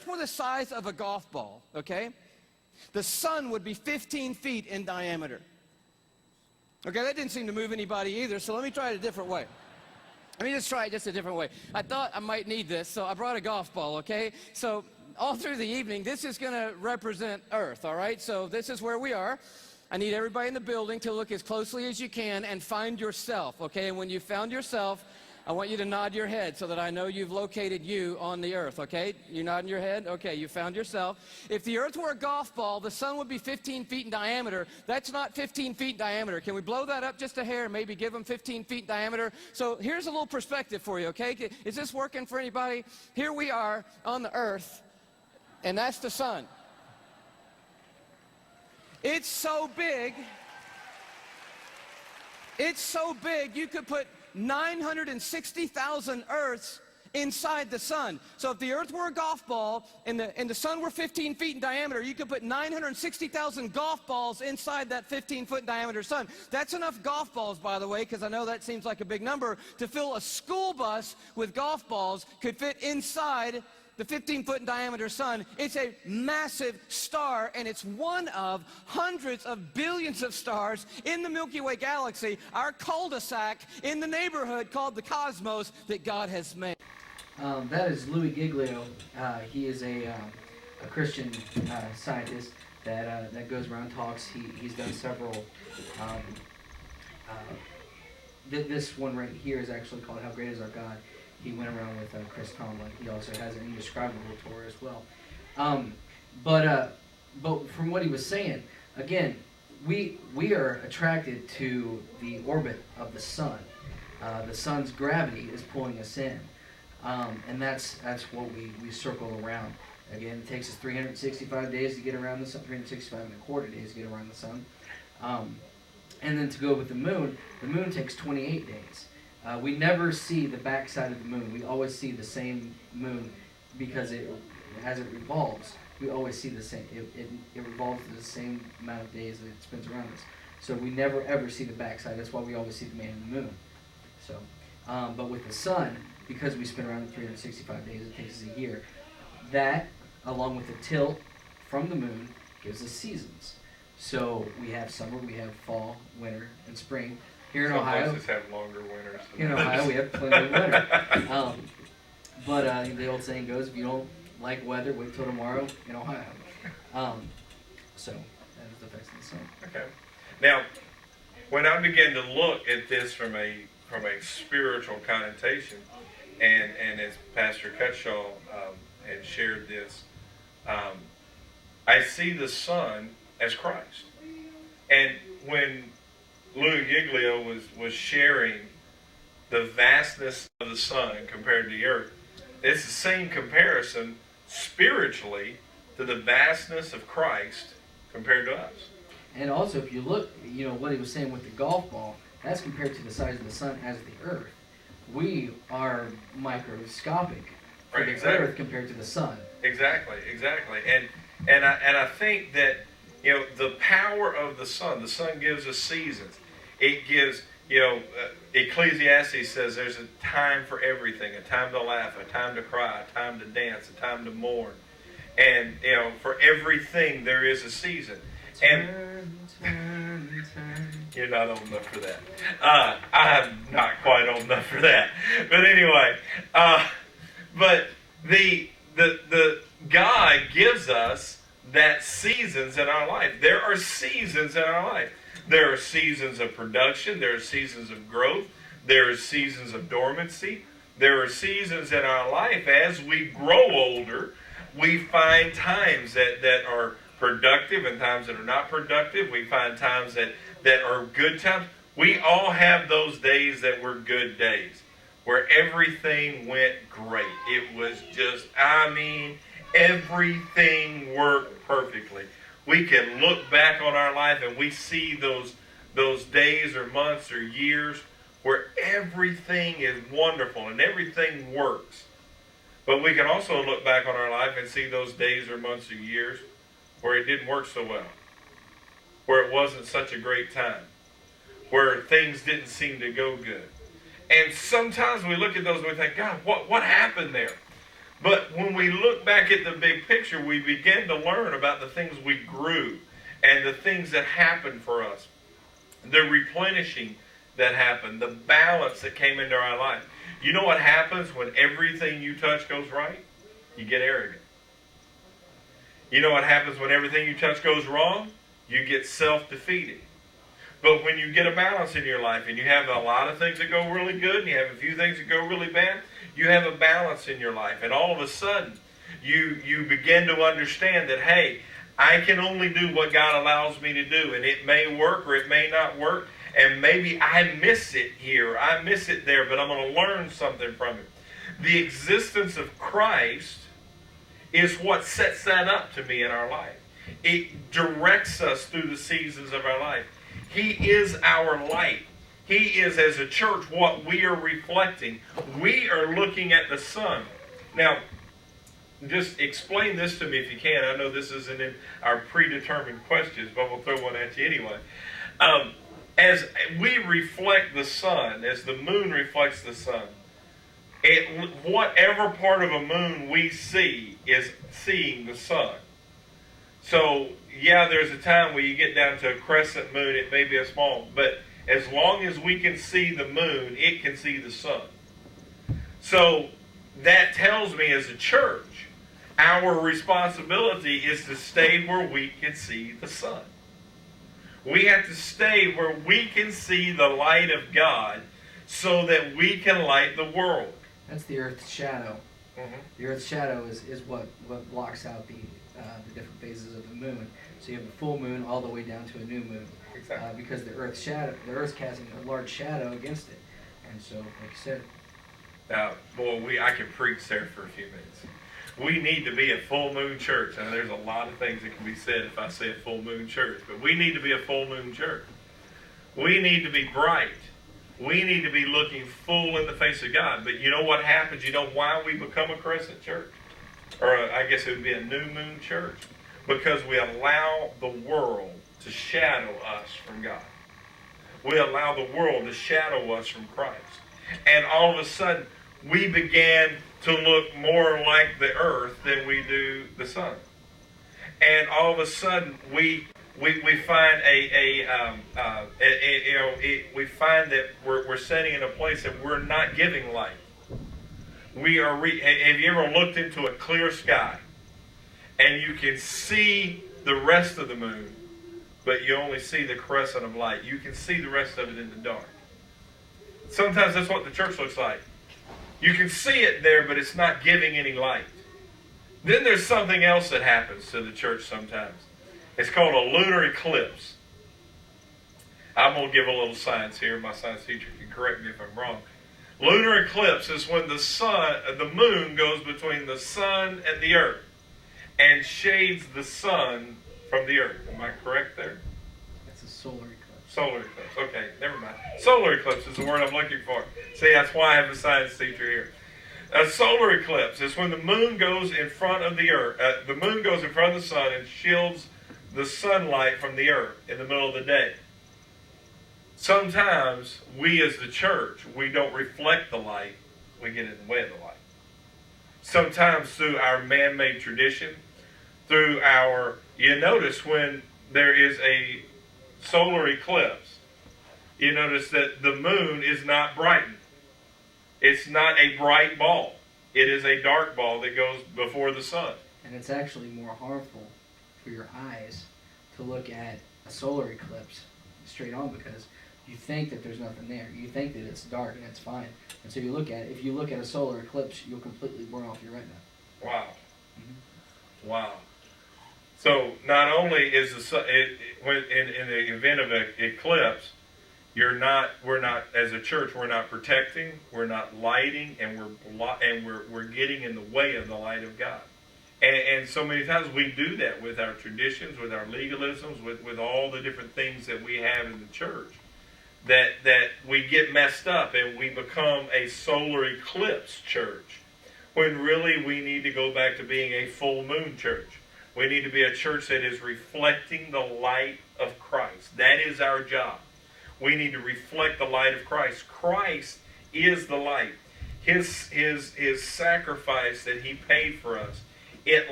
Earth were the size of a golf ball, okay, the sun would be 15 feet in diameter. Okay, that didn't seem to move anybody either, so let me try it a different way. Let me just try it just a different way. I thought I might need this, so I brought a golf ball, okay? So all through the evening, this is going to represent Earth, all right? So this is where we are. I need everybody in the building to look as closely as you can and find yourself, okay? And when you found yourself, I want you to nod your head so that I know you've located you on the earth, okay? You nodding your head? Okay, you found yourself. If the earth were a golf ball, the sun would be 15 feet in diameter. That's not 15 feet in diameter. Can we blow that up just a hair and maybe give them 15 feet in diameter? So here's a little perspective for you, okay? Is this working for anybody? Here we are on the earth, and that's the sun. It's so big, you could put 960,000 Earths inside the sun. So if the Earth were a golf ball and the sun were 15 feet in diameter, you could put 960,000 golf balls inside that 15-foot diameter sun. That's enough golf balls, by the way, because I know that seems like a big number, to fill a school bus with golf balls could fit inside the 15-foot in diameter sun. It's a massive star, and it's one of hundreds of billions of stars in the Milky Way galaxy, our cul-de-sac in the neighborhood called the cosmos that God has made. That is Louis Giglio. He is a Christian scientist that goes around, talks. He's done several. This one right here is actually called "How Great Is Our God." He went around with Chris Tomlin. He also has an indescribable tour as well. But from what he was saying, again, we are attracted to the orbit of the sun. The sun's gravity is pulling us in, and that's what we circle around. Again, it takes us 365 days to get around the sun, 365 and a quarter days to get around the sun. And then to go with the moon takes 28 days. We never see the backside of the moon. We always see the same moon because as it revolves, we always see the same. It revolves the same amount of days that it spins around us. So we never ever see the backside. That's why we always see the man in the moon. So, but with the sun, because we spin around in 365 days, it takes us a year. That, along with the tilt from the moon, gives us seasons. So we have summer, we have fall, winter, and spring. Here in Ohio, places have longer winters. Here in Ohio, we have plenty of winter. But the old saying goes, if you don't like weather, wait till tomorrow in Ohio. So that is the effects of the sun. Okay. Now, when I begin to look at this from a spiritual connotation, and as Pastor Cutshaw had shared this, I see the sun as Christ. And when Louis Giglio was sharing the vastness of the sun compared to the earth, it's the same comparison spiritually to the vastness of Christ compared to us. And also, if you look, what he was saying with the golf ball, that's compared to the size of the sun as the earth. We are microscopic for the earth compared to the sun. Exactly. And I think that the power of the sun gives us seasons. It gives, Ecclesiastes says there's a time for everything, a time to laugh, a time to cry, a time to dance, a time to mourn. And, for everything there is a season. Turn. You're not old enough for that. I'm not quite old enough for that. But anyway, but the God gives us that seasons in our life. There are seasons in our life. There are seasons of production. There are seasons of growth. There are seasons of dormancy. There are seasons in our life. As we grow older, we find times that are productive and times that are not productive. We find times that are good times. We all have those days that were good days, where everything went great. It was just, everything worked perfectly. We can look back on our life and we see those days or months or years where everything is wonderful and everything works. But we can also look back on our life and see those days or months or years where it didn't work so well, where it wasn't such a great time, where things didn't seem to go good. And sometimes we look at those and we think, God, what happened there? But when we look back at the big picture, we begin to learn about the things we grew and the things that happened for us, the replenishing that happened, the balance that came into our life. You know what happens when everything you touch goes right? You get arrogant. You know what happens when everything you touch goes wrong? You get self-defeated. But when you get a balance in your life and you have a lot of things that go really good and you have a few things that go really bad, you have a balance in your life. And all of a sudden, you begin to understand that, hey, I can only do what God allows me to do. And it may work or it may not work. And maybe I miss it here, I miss it there, but I'm going to learn something from it. The existence of Christ is what sets that up to me in our life. It directs us through the seasons of our life. He is our light. He is, as a church, what we are reflecting. We are looking at the sun. Now, just explain this to me if you can. I know this isn't in our predetermined questions, but we'll throw one at you anyway. As we reflect the sun, as the moon reflects the sun, whatever part of a moon we see is seeing the sun. So, yeah, there's a time where you get down to a crescent moon, it may be a small, but as long as we can see the moon, it can see the sun. So, that tells me as a church, our responsibility is to stay where we can see the sun. We have to stay where we can see the light of God so that we can light the world. That's the Earth's shadow. Mm-hmm. The Earth's shadow is what blocks out the different phases of the moon. So you have a full moon all the way down to a new moon. Exactly. Because the Earth's casting a large shadow against it. And so, like you said. Now, boy, I can preach there for a few minutes. We need to be a full moon church. Now, there's a lot of things that can be said if I say a full moon church, but we need to be a full moon church. We need to be bright. We need to be looking full in the face of God. But you know what happens? You know why we become a crescent church? Or I guess it would be a new moon church. Because we allow the world to shadow us from God. We allow the world to shadow us from Christ. And all of a sudden, we began to look more like the earth than we do the sun. And all of a sudden, we find we find that we're sitting in a place that we're not giving light. Have you ever looked into a clear sky and you can see the rest of the moon, but you only see the crescent of light? You can see the rest of it in the dark. Sometimes that's what the church looks like. You can see it there, but it's not giving any light. Then there's something else that happens to the church sometimes. It's called a lunar eclipse. I'm going to give a little science here. My science teacher can correct me if I'm wrong. Lunar eclipse is when the moon goes between the sun and the earth and shades the sun from the earth. Am I correct there? That's a solar eclipse. Solar eclipse. Okay, never mind. Solar eclipse is the word I'm looking for. See, that's why I have a science teacher here. A solar eclipse is when the moon goes in front of the earth. The moon goes in front of the sun and shields the sunlight from the earth in the middle of the day. Sometimes we as the church, we don't reflect the light. We get in the way of the light. Sometimes through our man-made tradition, through you notice when there is a solar eclipse, you notice that the moon is not brightened. It's not a bright ball. It is a dark ball that goes before the sun. And it's actually more harmful for your eyes to look at a solar eclipse straight on because you think that there's nothing there. You think that it's dark and it's fine. And so if you look at a solar eclipse, you'll completely burn off your retina. Wow. Mm-hmm. Wow. So not only is when in the event of an eclipse, we're not as a church, we're not protecting, we're not lighting, and we're getting in the way of the light of God. And so many times we do that with our traditions, with our legalisms, with all the different things that we have in the church, that we get messed up and we become a solar eclipse church, when really we need to go back to being a full moon church. We need to be a church that is reflecting the light of Christ. That is our job. We need to reflect the light of Christ. Christ is the light. his sacrifice that he paid for us, it